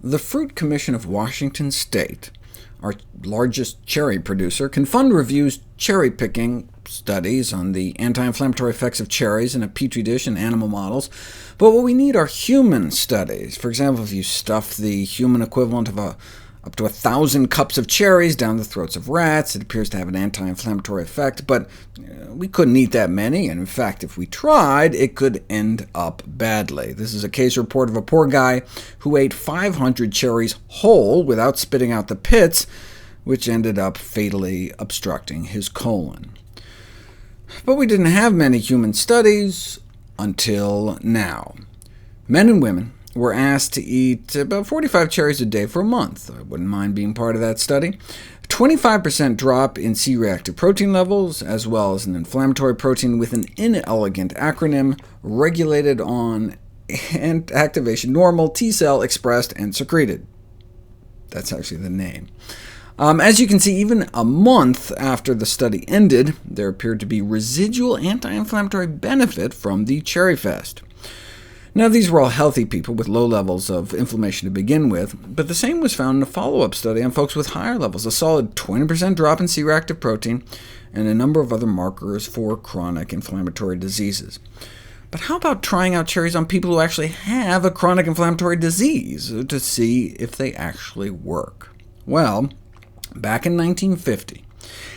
The Fruit Commission of Washington State, our largest cherry producer, can fund reviews cherry-picking studies on the anti-inflammatory effects of cherries in a petri dish and animal models, but what we need are human studies. For example, if you stuff the human equivalent of up to 1,000 cups of cherries down the throats of rats, it appears to have an anti-inflammatory effect, but we couldn't eat that many, and in fact, if we tried, it could end up badly. This is a case report of a poor guy who ate 500 cherries whole without spitting out the pits, which ended up fatally obstructing his colon. But we didn't have many human studies until now. Men and women were asked to eat about 45 cherries a day for a month. I wouldn't mind being part of that study. 25% drop in C-reactive protein levels, as well as an inflammatory protein with an inelegant acronym, regulated on and activation normal, T-cell expressed and secreted. That's actually the name. As you can see, even a month after the study ended, there appeared to be residual anti-inflammatory benefit from the Cherry Fest. Now, these were all healthy people with low levels of inflammation to begin with, but the same was found in a follow-up study on folks with higher levels, a solid 20% drop in C-reactive protein, and a number of other markers for chronic inflammatory diseases. But how about trying out cherries on people who actually have a chronic inflammatory disease to see if they actually work? Well, back in 1950,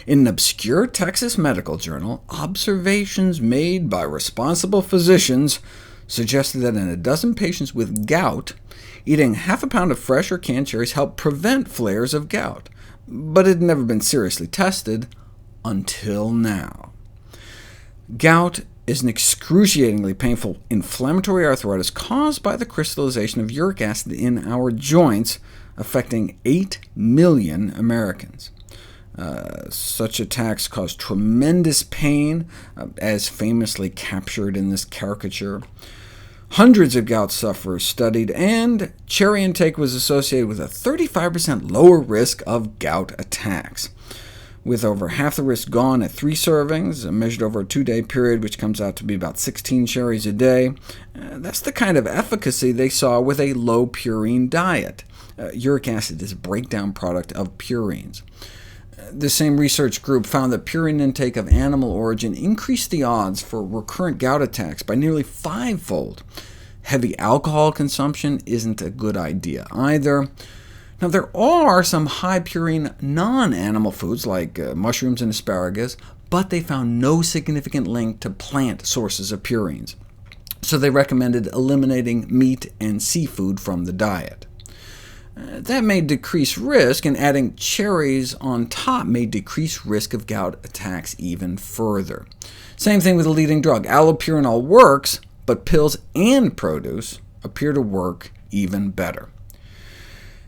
in an obscure Texas medical journal, observations made by responsible physicians suggested that in a dozen patients with gout, eating half a pound of fresh or canned cherries helped prevent flares of gout, but it had never been seriously tested until now. Gout is an excruciatingly painful inflammatory arthritis caused by the crystallization of uric acid in our joints, affecting 8 million Americans. Such attacks cause tremendous pain, as famously captured in this caricature. Hundreds of gout sufferers studied, and cherry intake was associated with a 35% lower risk of gout attacks, with over half the risk gone at 3 servings, measured over a 2-day period, which comes out to be about 16 cherries a day. That's the kind of efficacy they saw with a low-purine diet. Uric acid is a breakdown product of purines. The same research group found that purine intake of animal origin increased the odds for recurrent gout attacks by nearly 5-fold. Heavy alcohol consumption isn't a good idea either. Now, there are some high-purine non-animal foods, like mushrooms and asparagus, but they found no significant link to plant sources of purines, so they recommended eliminating meat and seafood from the diet. That may decrease risk, and adding cherries on top may decrease risk of gout attacks even further. Same thing with the leading drug. Allopurinol works, but pills and produce appear to work even better.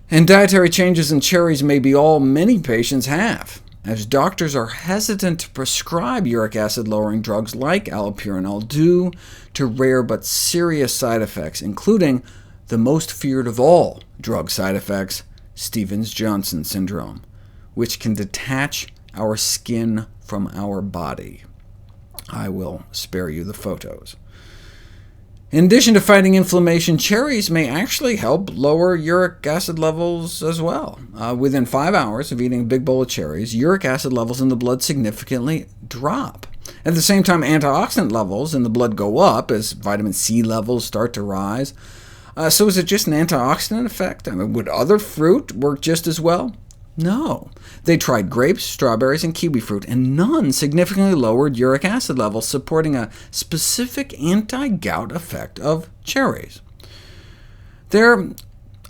And dietary changes in cherries may be all many patients have, as doctors are hesitant to prescribe uric acid-lowering drugs like allopurinol due to rare but serious side effects, including the most feared of all drug side effects, Stevens-Johnson syndrome, which can detach our skin from our body. I will spare you the photos. In addition to fighting inflammation, cherries may actually help lower uric acid levels as well. Within 5 hours of eating a big bowl of cherries, uric acid levels in the blood significantly drop. At the same time, antioxidant levels in the blood go up as vitamin C levels start to rise. So is it just an antioxidant effect? I mean, would other fruit work just as well? No. They tried grapes, strawberries, and kiwi fruit, and none significantly lowered uric acid levels, supporting a specific anti-gout effect of cherries. There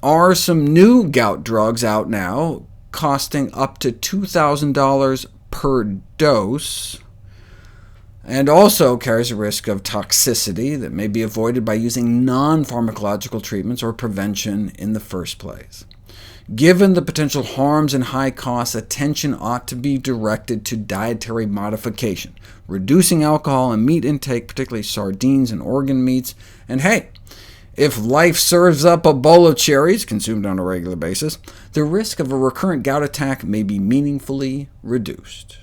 are some new gout drugs out now, costing up to $2,000 per dose, and also carries a risk of toxicity that may be avoided by using non-pharmacological treatments or prevention in the first place. Given the potential harms and high costs, attention ought to be directed to dietary modification, reducing alcohol and meat intake, particularly sardines and organ meats, and hey, if life serves up a bowl of cherries consumed on a regular basis, the risk of a recurrent gout attack may be meaningfully reduced.